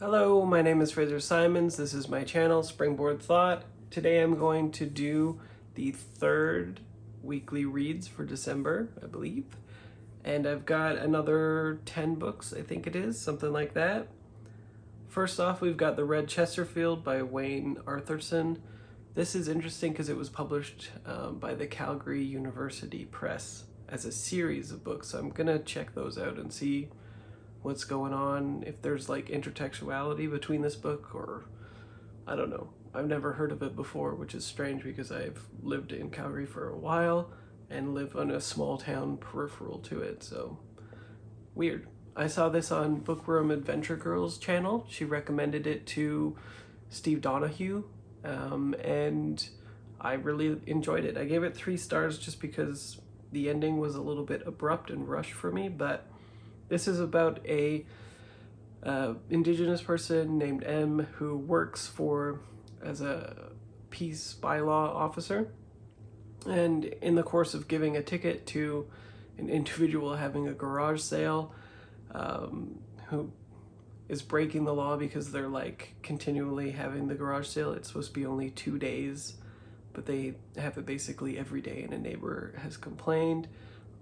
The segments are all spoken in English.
Hello, my name is Fraser Simons. This is my channel, Springboard Thought. Today I'm going to do the third weekly reads for December, I believe. And I've got another 10 books, I think it is, something like that. First off, we've got the Red Chesterfield by Wayne Arthurson. This is interesting because it was published by the Calgary University Press as a series of books. So I'm gonna check those out and see what's going on, if there's like intertextuality between this book, or I don't know. I've never heard of it before, which is strange because I've lived in Calgary for a while and live on a small town peripheral to it, so weird. I saw this on Bookworm Adventure Girl's channel. She recommended it to Steve Donahue, and I really enjoyed it. I gave it 3 stars just because the ending was a little bit abrupt and rushed for me, but this is about a indigenous person named M who works as a peace bylaw officer, and in the course of giving a ticket to an individual having a garage sale, who is breaking the law because they're like continually having the garage sale. It's supposed to be only 2 days, but they have it basically every day, and a neighbor has complained.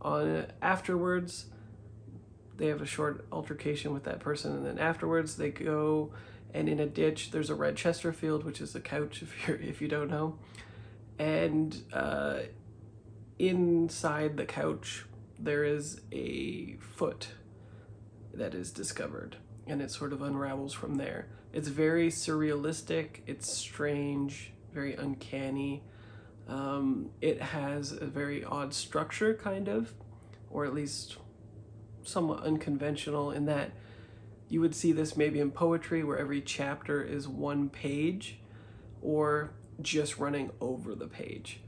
Afterwards, they have a short altercation with that person, and then afterwards they go, and in a ditch there's a Red Chesterfield, which is a couch if you don't know, and inside the couch there is a foot that is discovered, and it sort of unravels from there. It's very surrealistic, it's strange, very uncanny. It has a very odd structure, kind of, or at least somewhat unconventional, in that you would see this maybe in poetry where every chapter is 1 page or just running over the page.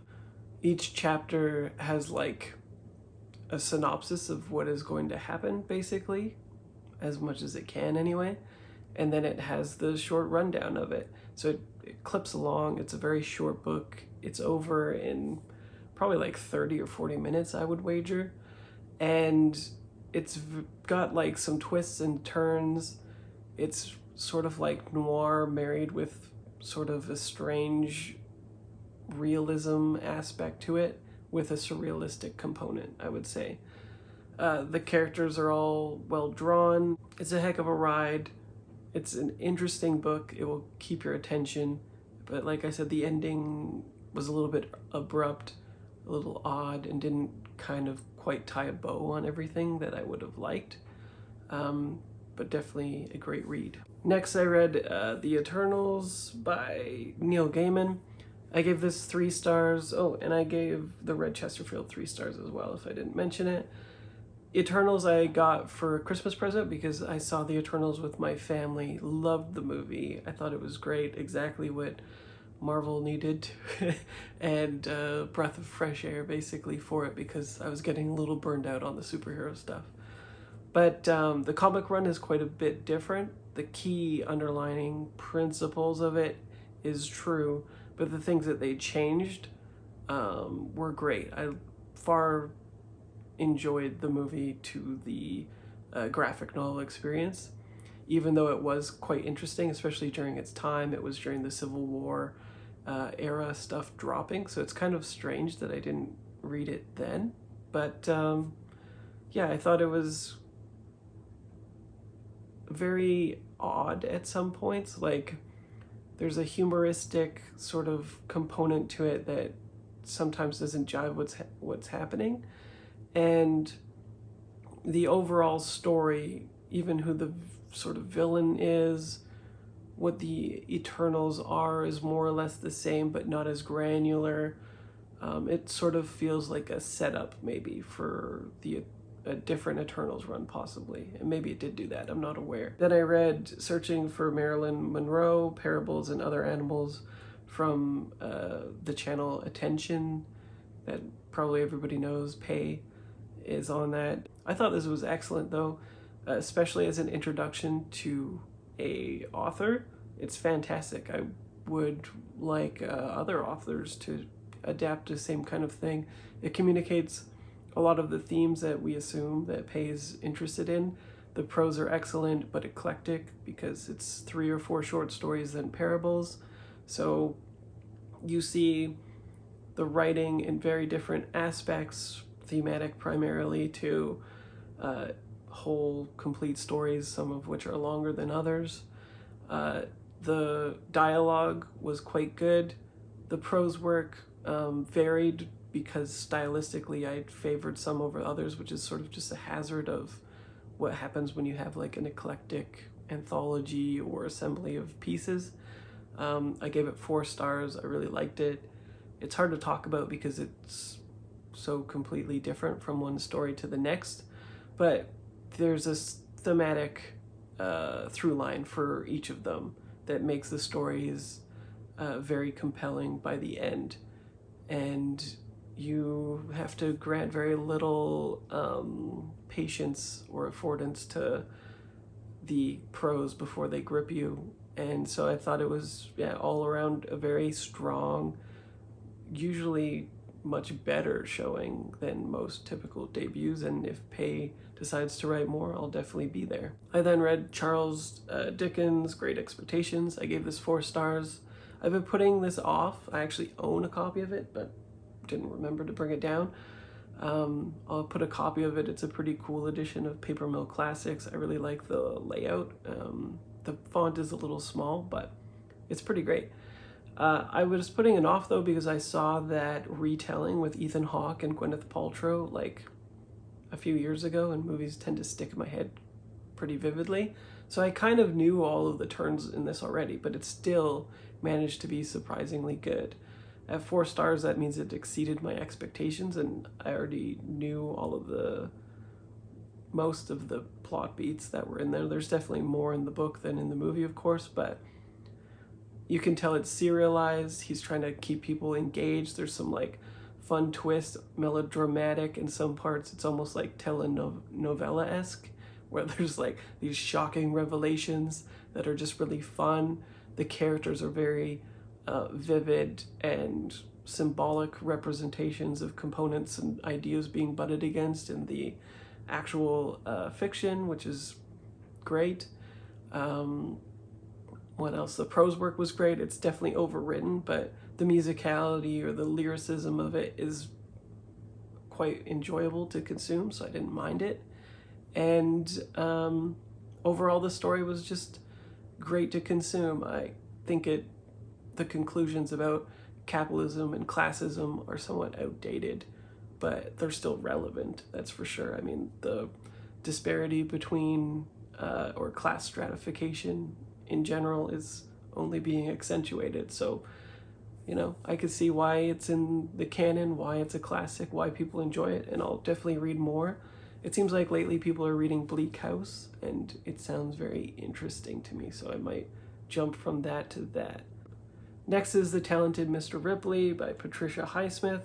Each chapter has like a synopsis of what is going to happen, basically, as much as it can anyway, and then it has the short rundown of it. So it clips along. It's a very short book. It's over in probably like 30 or 40 minutes, I would wager, and it's got like some twists and turns. It's sort of like noir married with sort of a strange realism aspect to it, with a surrealistic component, I would say. The characters are all well drawn. It's a heck of a ride. It's an interesting book. It will keep your attention, but like I said, the ending was a little bit abrupt, a little odd, and didn't kind of quite tie a bow on everything that I would have liked, but definitely a great read. Next, I read The Eternals by Neil Gaiman. I gave this 3 stars. Oh, and I gave the Red Chesterfield 3 stars as well, if I didn't mention it. Eternals I got for a Christmas present because I saw The Eternals with my family. Loved the movie. I thought it was great, exactly what Marvel needed, and breath of fresh air basically for it, because I was getting a little burned out on the superhero stuff. But the comic run is quite a bit different. The key underlining principles of it is true, but the things that they changed were great. I far enjoyed the movie to the graphic novel experience, even though it was quite interesting, especially during its time. It was during the Civil War era stuff dropping, so it's kind of strange that I didn't read it then. But yeah, I thought it was very odd at some points. Like, there's a humoristic sort of component to it that sometimes doesn't jive what's happening, and the overall story, even who the sort of villain is, what the Eternals are, is more or less the same, but not as granular. It sort of feels like a setup maybe for a different Eternals run, possibly, and maybe it did do that, I'm not aware. Then I read Searching for Marilyn Monroe, Parables and Other Animals, from the channel Attention, that probably everybody knows. Pay is on that. I thought this was excellent though, especially as an introduction to a author. It's fantastic. I would like other authors to adapt the same kind of thing. It communicates a lot of the themes that we assume that Pei is interested in, The prose are excellent but eclectic because it's 3 or 4 short stories then parables. So you see the writing in very different aspects, thematic primarily, to whole complete stories, some of which are longer than others. The dialogue was quite good. The prose work varied because stylistically I favored some over others, which is sort of just a hazard of what happens when you have like an eclectic anthology or assembly of pieces. I gave it 4 stars. I really liked it. It's hard to talk about because it's so completely different from one story to the next, but there's a thematic through line for each of them that makes the stories very compelling by the end. And you have to grant very little patience or affordance to the prose before they grip you. And so I thought it was all around a very strong, usually much better showing than most typical debuts. And if Pei decides to write more, I'll definitely be there. I then read Charles Dickens' Great Expectations. I gave this 4 stars. I've been putting this off. I actually own a copy of it, but didn't remember to bring it down. I'll put a copy of it. It's a pretty cool edition of Paper Mill Classics. I really like the layout. The font is a little small, but it's pretty great. I was putting it off though because I saw that retelling with Ethan Hawke and Gwyneth Paltrow like a few years ago, and movies tend to stick in my head pretty vividly. So I kind of knew all of the turns in this already, but it still managed to be surprisingly good. At 4 stars, that means it exceeded my expectations, and I already knew most of the plot beats that were in there. There's definitely more in the book than in the movie, of course, but you can tell it's serialized. He's trying to keep people engaged. There's some like fun twist, melodramatic in some parts. It's almost like telenovela-esque, where there's like these shocking revelations that are just really fun. The characters are very vivid and symbolic representations of components and ideas being butted against in the actual fiction, which is great. What else? The prose work was great. It's definitely overwritten, but the musicality or the lyricism of it is quite enjoyable to consume, so I didn't mind it. And overall, the story was just great to consume. I think the conclusions about capitalism and classism are somewhat outdated, but they're still relevant, that's for sure. I mean, the disparity between or class stratification in general is only being accentuated. So, you know, I could see why it's in the canon, why it's a classic, why people enjoy it, and I'll definitely read more. It seems like lately people are reading Bleak House, and it sounds very interesting to me, so I might jump from that to that. Next is The Talented Mr. Ripley by Patricia Highsmith.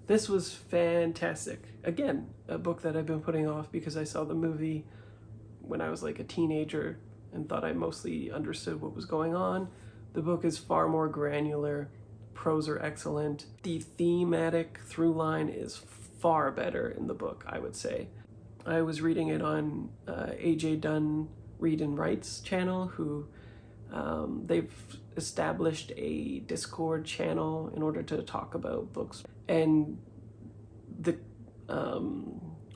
This was fantastic. Again, a book that I've been putting off because I saw the movie when I was like a teenager and thought I mostly understood what was going on. The book is far more granular. Prose are excellent. The thematic through line is far better in the book, I would say. I was reading it on AJ Dunn Read and Writes channel, who they've established a Discord channel in order to talk about books, and the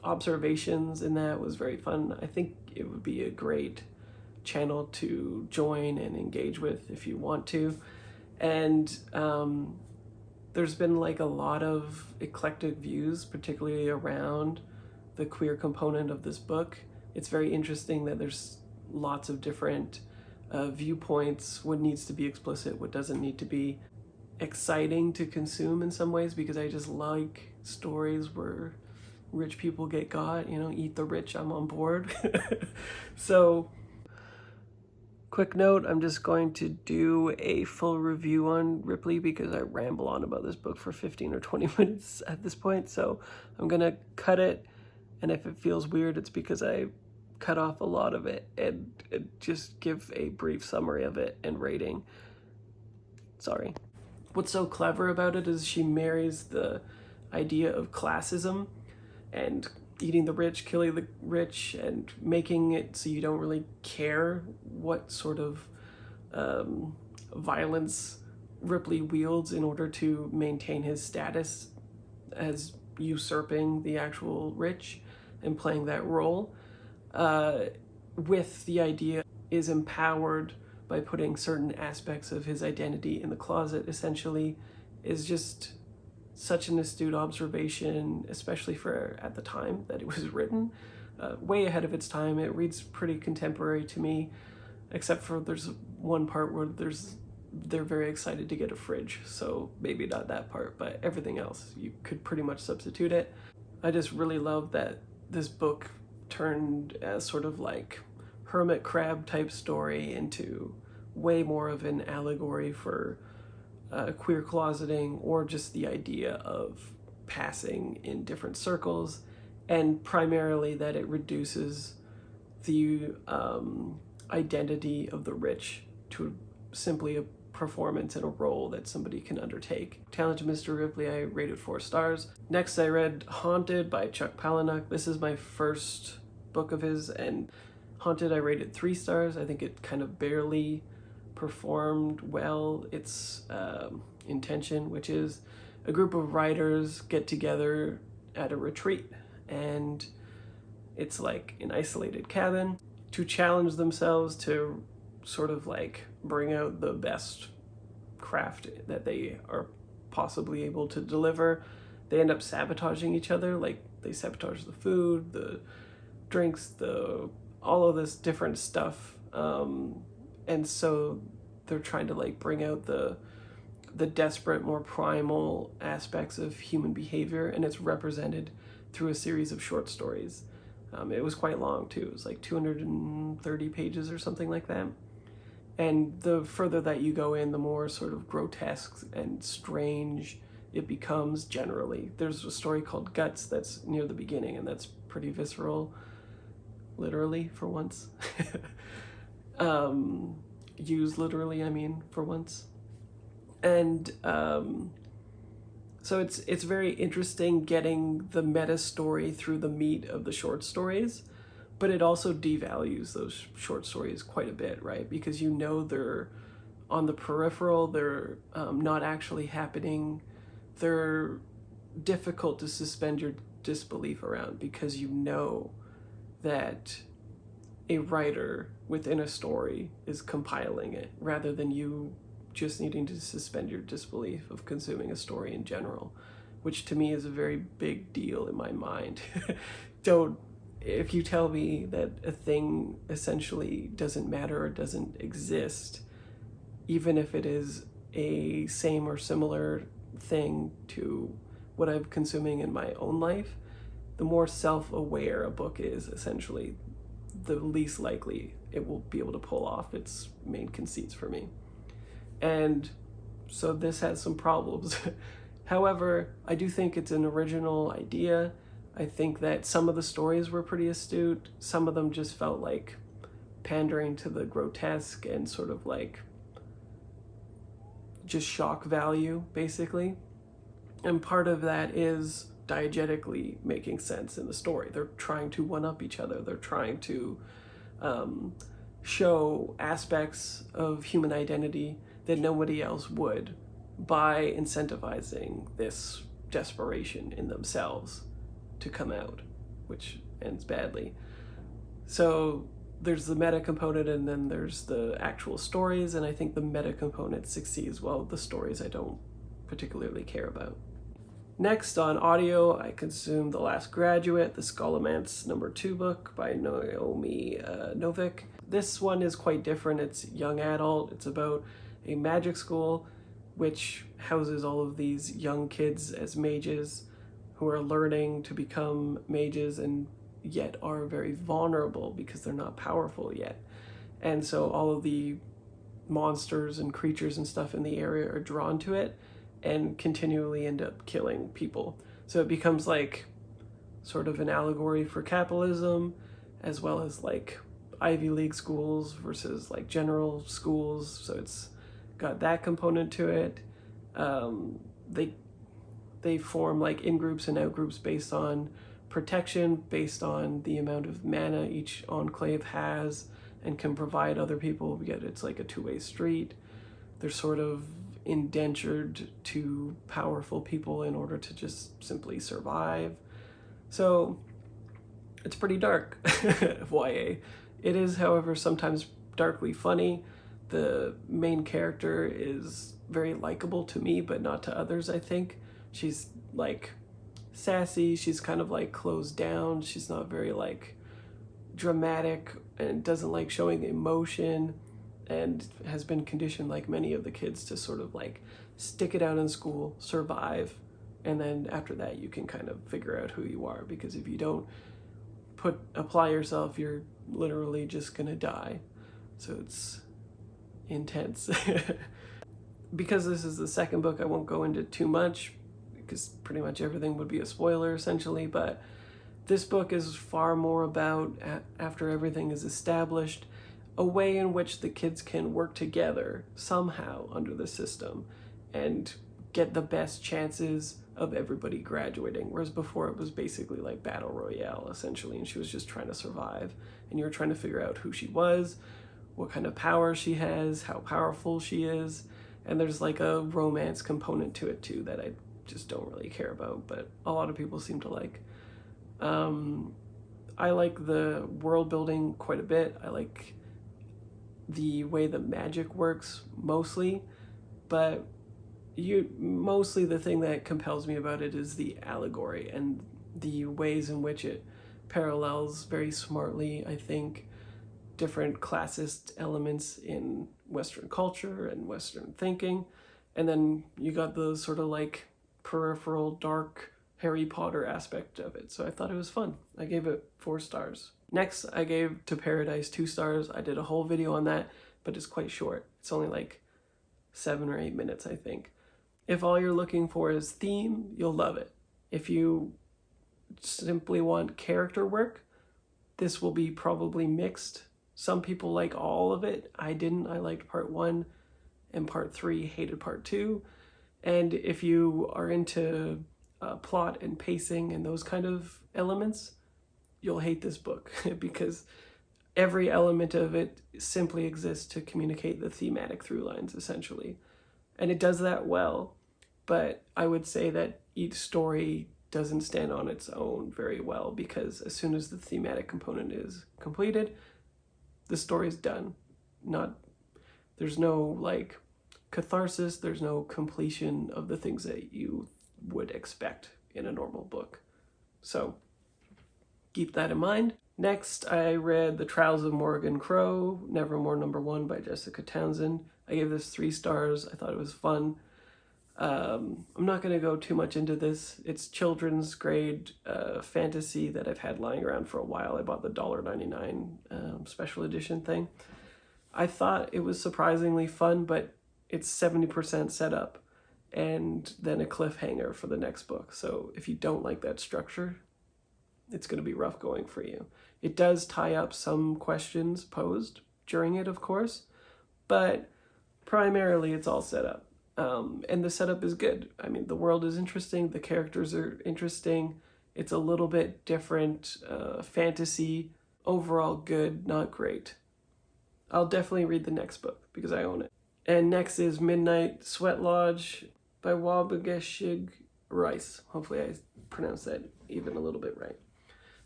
observations in that was very fun. I think it would be a great channel to join and engage with if you want to. And there's been like a lot of eclectic views, particularly around the queer component of this book. It's very interesting that there's lots of different viewpoints, what needs to be explicit, what doesn't need to be. Exciting to consume in some ways because I just like stories where rich people get got, you know, eat the rich, I'm on board. So, quick note, I'm just going to do a full review on Ripley because I ramble on about this book for 15 or 20 minutes at this point, so I'm gonna cut it, and if it feels weird, it's because I cut off a lot of it and just give a brief summary of it and rating. Sorry. What's so clever about it is she marries the idea of classism and eating the rich, killing the rich, and making it so you don't really care what sort of violence Ripley wields in order to maintain his status as usurping the actual rich and playing that role, with the idea is empowered by putting certain aspects of his identity in the closet, essentially, is just such an astute observation, especially for at the time that it was written. Way ahead of its time. It reads pretty contemporary to me, except for there's one part where they're very excited to get a fridge, so maybe not that part, but everything else you could pretty much substitute it. I just really love that this book turned a sort of like hermit crab type story into way more of an allegory for queer closeting, or just the idea of passing in different circles, and primarily that it reduces the identity of the rich to simply a performance and a role that somebody can undertake. Talented Mr. Ripley, I rated 4 stars. Next, I read Haunted by Chuck Palahniuk. This is my first book of his, and Haunted I rated 3 stars. I think it kind of barely performed well its intention, which is a group of writers get together at a retreat, and it's like an isolated cabin to challenge themselves to sort of like bring out the best craft that they are possibly able to deliver. They end up sabotaging each other, like they sabotage the food, the drinks, all of this different stuff, and so they're trying to like bring out the desperate, more primal aspects of human behavior, and it's represented through a series of short stories. It was quite long too. It was like 230 pages or something like that. And the further that you go in, the more sort of grotesque and strange it becomes generally. There's a story called Guts that's near the beginning, and that's pretty visceral, literally, for once. Used literally, I mean, for once. And so it's very interesting getting the meta story through the meat of the short stories, but it also devalues those short stories quite a bit, right? Because you know they're on the peripheral, they're not actually happening, they're difficult to suspend your disbelief around, because you know that a writer within a story is compiling it, rather than you just needing to suspend your disbelief of consuming a story in general, which to me is a very big deal in my mind. If you tell me that a thing essentially doesn't matter or doesn't exist, even if it is a same or similar thing to what I'm consuming in my own life, the more self-aware a book is, essentially, the least likely it will be able to pull off its main conceits for me. And so this has some problems. However, I do think it's an original idea. I think that some of the stories were pretty astute. Some of them just felt like pandering to the grotesque and sort of like just shock value, basically. And part of that is diegetically making sense in the story. They're trying to one-up each other. They're trying to show aspects of human identity that nobody else would, by incentivizing this desperation in themselves to come out, which ends badly. So there's the meta component, and then there's the actual stories, and I think the meta component succeeds well. The stories I don't particularly care about. Next, on audio, I consumed The Last Graduate, the Scholomance #2 book by Naomi Novik. This one is quite different. It's young adult. It's about a magic school which houses all of these young kids as mages who are learning to become mages, and yet are very vulnerable because they're not powerful yet. And so all of the monsters and creatures and stuff in the area are drawn to it and continually end up killing people. So it becomes like sort of an allegory for capitalism, as well as like Ivy League schools versus like general schools. So it's got that component to it. They form like in-groups and out-groups based on protection based on the amount of mana each enclave has and can provide other people, yet it's like a two-way street. They're sort of indentured to powerful people in order to just simply survive. So it's pretty dark, YA. It is, however, sometimes darkly funny. The main character is very likable to me, but not to others, I think. She's like sassy, she's kind of like closed down, she's not very like dramatic and doesn't like showing emotion, and has been conditioned like many of the kids to sort of like stick it out in school, survive, and then after that you can kind of figure out who you are, because if you don't apply yourself, you're literally just gonna die. So it's intense. Because this is the second book, I won't go into too much because pretty much everything would be a spoiler essentially, but this book is far more about, after everything is established, a way in which the kids can work together somehow under the system and get the best chances of everybody graduating. Whereas before it was basically like battle royale essentially, and she was just trying to survive, and you were trying to figure out who she was, what kind of power she has, how powerful she is, and there's like a romance component to it too that I just don't really care about, but a lot of people seem to like. I like the world building quite a bit. I like the way the magic works mostly, but mostly the thing that compels me about it is the allegory and the ways in which it parallels very smartly, I think, different classist elements in Western culture and Western thinking. And then you got the sort of like peripheral dark Harry Potter aspect of it. So I thought it was fun. I gave it 4 stars. Next, I gave To Paradise 2 stars. I did a whole video on that, but it's quite short. It's only like 7 or 8 minutes, I think. If all you're looking for is theme, you'll love it. If you simply want character work, this will be probably mixed. Some people like all of it. I didn't. I liked part 1 and part 3, hated part 2. And if you are into plot and pacing and those kind of elements, you'll hate this book because every element of it simply exists to communicate the thematic through lines, essentially. And it does that well, but I would say that each story doesn't stand on its own very well, because as soon as the thematic component is completed, the story's done. There's no like catharsis, there's no completion of the things that you would expect in a normal book. So keep that in mind. Next, I read The Trials of Morrigan Crow, Nevermoor #1 by Jessica Townsend. I gave this 3 stars. I thought it was fun. I'm not going to go too much into this. It's children's grade fantasy that I've had lying around for a while. I bought the $1.99 special edition thing. I thought it was surprisingly fun, but it's 70% setup and then a cliffhanger for the next book. So if you don't like that structure, it's going to be rough going for you. It does tie up some questions posed during it, of course, but primarily it's all set up. And the setup is good. I mean, the world is interesting, the characters are interesting, it's a little bit different, fantasy, overall good, not great. I'll definitely read the next book because I own it. And next is Midnight Sweatlodge by Waubgeshig Rice. Hopefully I pronounced that even a little bit right.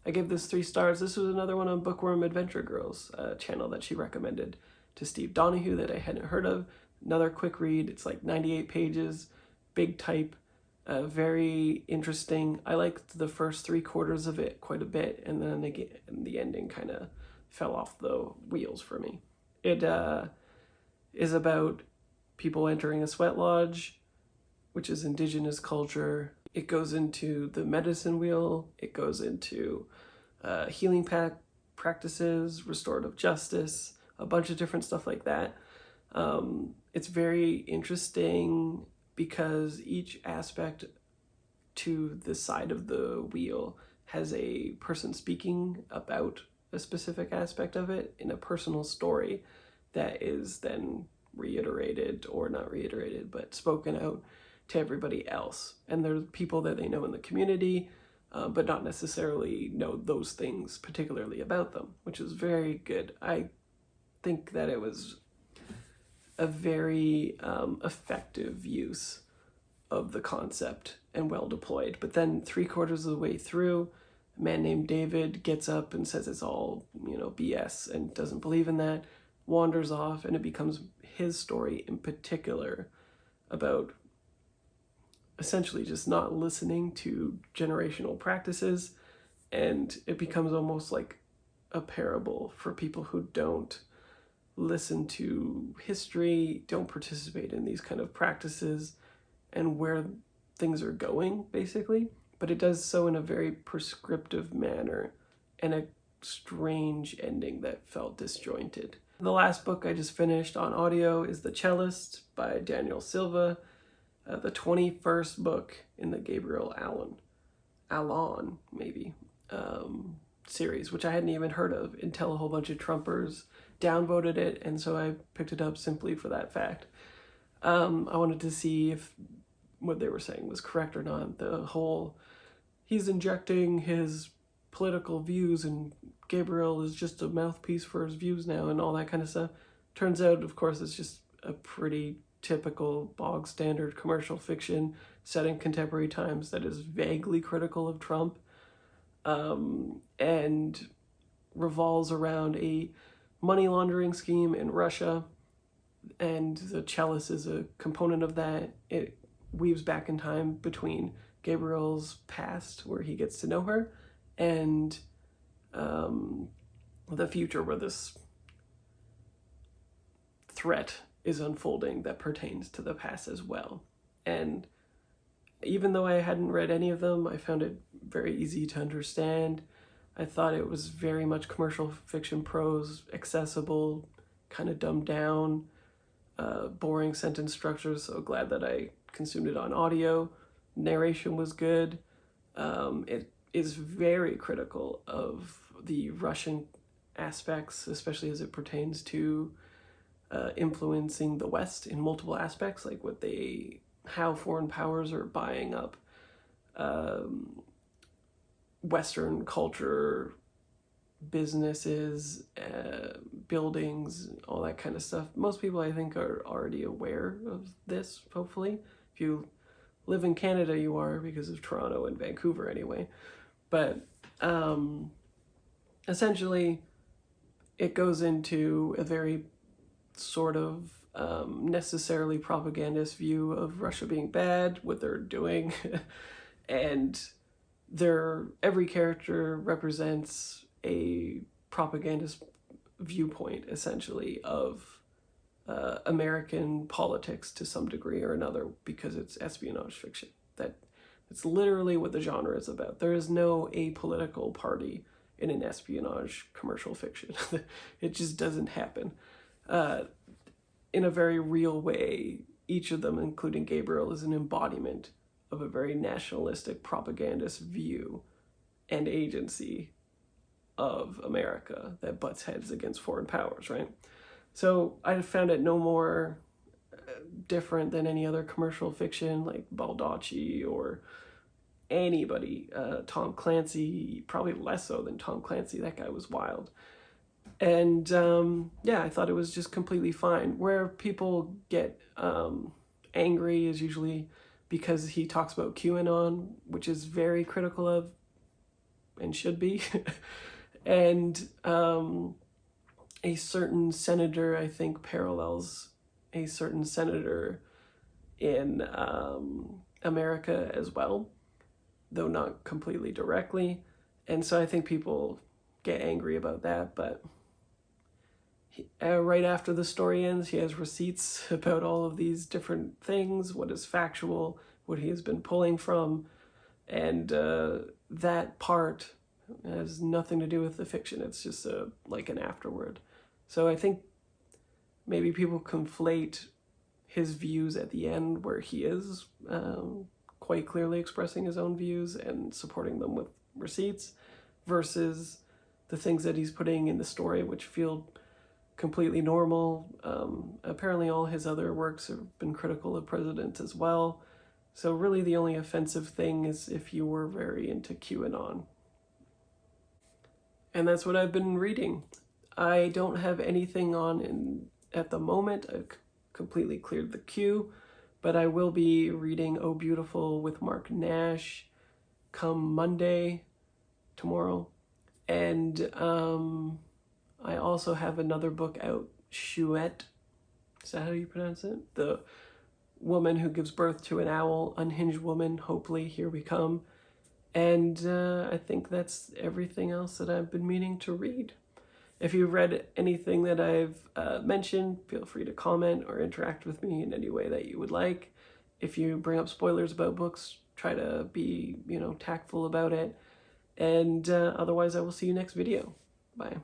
I gave this 3 stars. This was another one on Bookworm Adventure Girls channel that she recommended to Steve Donahue that I hadn't heard of. Another quick read. It's like 98 pages, big type, very interesting. I liked the first 3/4 of it quite a bit, and then again, the ending kind of fell off the wheels for me. It is about people entering a sweat lodge, which is indigenous culture. It goes into the medicine wheel. It goes into healing practices, restorative justice, a bunch of different stuff like that. It's very interesting because each aspect to the side of the wheel has a person speaking about a specific aspect of it in a personal story that is then reiterated, or not reiterated, but spoken out to everybody else. And there's people that they know in the community, but not necessarily know those things particularly about them, which is very good. I think that it was a very effective use of the concept and well deployed. But then 3/4 of the way through, a man named David gets up and says it's all, BS and doesn't believe in that, wanders off, and it becomes his story in particular about essentially just not listening to generational practices, and it becomes almost like a parable for people who don't listen to history, don't participate in these kind of practices and where things are going, basically. But it does so in a very prescriptive manner and a strange ending that felt disjointed. The last book I just finished on audio is The Cellist by Daniel Silva, the 21st book in the Gabriel Allon, maybe, series, which I hadn't even heard of until a whole bunch of Trumpers downvoted it, and so I picked it up simply for that fact. I wanted to see if what they were saying was correct or not. The whole, he's injecting his political views and Gabriel is just a mouthpiece for his views now and all that kind of stuff. Turns out, of course, it's just a pretty typical bog standard commercial fiction set in contemporary times that is vaguely critical of Trump, and revolves around a money laundering scheme in Russia, and the Cellist is a component of that. It weaves back in time between Gabriel's past, where he gets to know her, and the future, where this threat is unfolding that pertains to the past as well. And even though I hadn't read any of them, I found it very easy to understand. I thought it was very much commercial fiction prose, accessible, kind of dumbed down, boring sentence structures, so glad that I consumed it on audio. Narration was good. It is very critical of the Russian aspects, especially as it pertains to influencing the West in multiple aspects, like how foreign powers are buying up Western culture, businesses, buildings, all that kind of stuff. Most people, I think, are already aware of this, hopefully. If you live in Canada, you are, because of Toronto and Vancouver anyway. But essentially, it goes into a very sort of necessarily propagandist view of Russia being bad, what they're doing, and every character represents a propagandist viewpoint, essentially, of American politics to some degree or another, because it's espionage fiction. It's literally what the genre is about. There is no apolitical party in an espionage commercial fiction. It just doesn't happen. In a very real way, each of them, including Gabriel, is an embodiment of a very nationalistic propagandist view and agency of America that butts heads against foreign powers, right? So I found it no more different than any other commercial fiction like Baldacci or anybody. Tom Clancy, probably less so than Tom Clancy. That guy was wild. And I thought it was just completely fine. Where people get angry is usually because he talks about QAnon, which is very critical of and should be. And a certain senator, I think, parallels a certain senator in America as well, though not completely directly. And so I think people get angry about that, but right after the story ends, he has receipts about all of these different things, what is factual, what he has been pulling from, and that part has nothing to do with the fiction. It's just like an afterword. So I think maybe people conflate his views at the end, where he is quite clearly expressing his own views and supporting them with receipts, versus the things that he's putting in the story, which feel completely normal. Apparently all his other works have been critical of presidents as well. So really the only offensive thing is if you were very into QAnon. And that's what I've been reading. I don't have anything on at the moment. I've completely cleared the queue, but I will be reading Oh Beautiful with Mark Nash come Monday, tomorrow. And I also have another book out, Chouette. Is that how you pronounce it? The woman who gives birth to an owl, unhinged woman, hopefully, here we come. And I think that's everything else that I've been meaning to read. If you've read anything that I've mentioned, feel free to comment or interact with me in any way that you would like. If you bring up spoilers about books, try to be, tactful about it. And otherwise, I will see you next video. Bye.